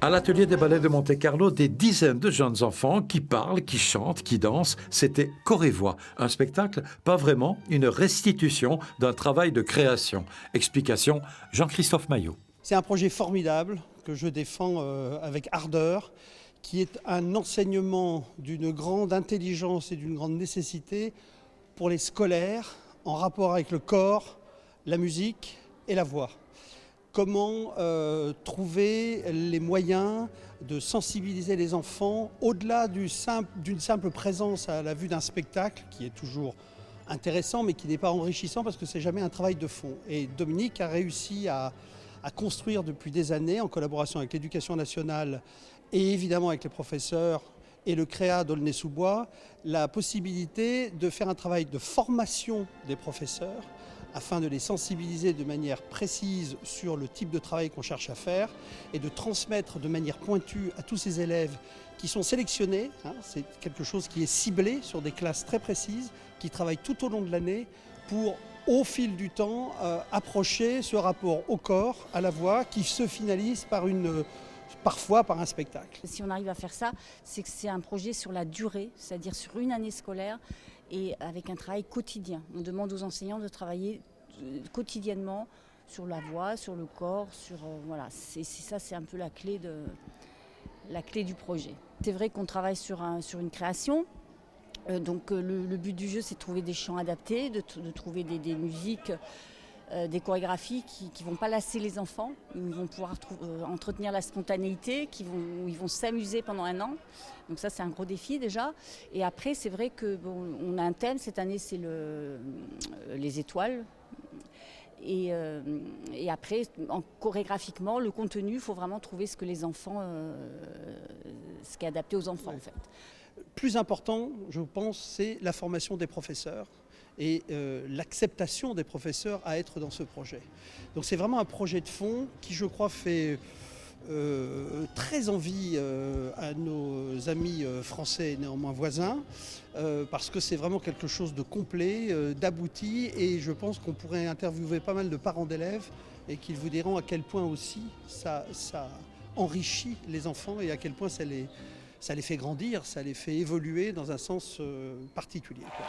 À l'atelier des ballets de Monte-Carlo, des dizaines de jeunes enfants qui parlent, qui chantent, qui dansent. C'était Chorévoix, un spectacle, pas vraiment une restitution d'un travail de création. Explication, Jean-Christophe Maillot. C'est un projet formidable que je défends avec ardeur, qui est un enseignement d'une grande intelligence et d'une grande nécessité pour les scolaires en rapport avec le corps, la musique et la voix. Comment trouver les moyens de sensibiliser les enfants au-delà d'une simple présence à la vue d'un spectacle qui est toujours intéressant mais qui n'est pas enrichissant parce que c'est jamais un travail de fond. Et Dominique a réussi à construire depuis des années en collaboration avec l'Éducation nationale et évidemment avec les professeurs et le CREA d'Aulnay-sous-Bois la possibilité de faire un travail de formation des professeurs afin de les sensibiliser de manière précise sur le type de travail qu'on cherche à faire et de transmettre de manière pointue à tous ces élèves qui sont sélectionnés. C'est quelque chose qui est ciblé sur des classes très précises, qui travaillent tout au long de l'année pour, au fil du temps, approcher ce rapport au corps, à la voix, qui se finalise parfois par un spectacle. Si on arrive à faire ça, c'est que c'est un projet sur la durée, c'est-à-dire sur une année scolaire et avec un travail quotidien. On demande aux enseignants de travailler quotidiennement sur la voix, sur le corps, voilà. C'est un peu la clé du projet. C'est vrai qu'on travaille sur une création. Donc le but du jeu, c'est de trouver des chants adaptés, de trouver des musiques, des chorégraphies qui ne vont pas lasser les enfants, où ils vont pouvoir entretenir la spontanéité, où ils vont s'amuser pendant un an. Donc ça, c'est un gros défi déjà. Et après, c'est vrai qu'on a un thème, cette année, c'est les étoiles. Et après, chorégraphiquement, le contenu, il faut vraiment trouver ce que les enfants, ce qui est adapté aux enfants en fait. Plus important, je pense, c'est la formation des professeurs et l'acceptation des professeurs à être dans ce projet. Donc c'est vraiment un projet de fond qui, je crois, fait très envie à nos amis français et néanmoins voisins, parce que c'est vraiment quelque chose de complet, d'abouti, et je pense qu'on pourrait interviewer pas mal de parents d'élèves et qu'ils vous diront à quel point aussi ça enrichit les enfants et à quel point ça les fait grandir, ça les fait évoluer dans un sens particulier, quoi.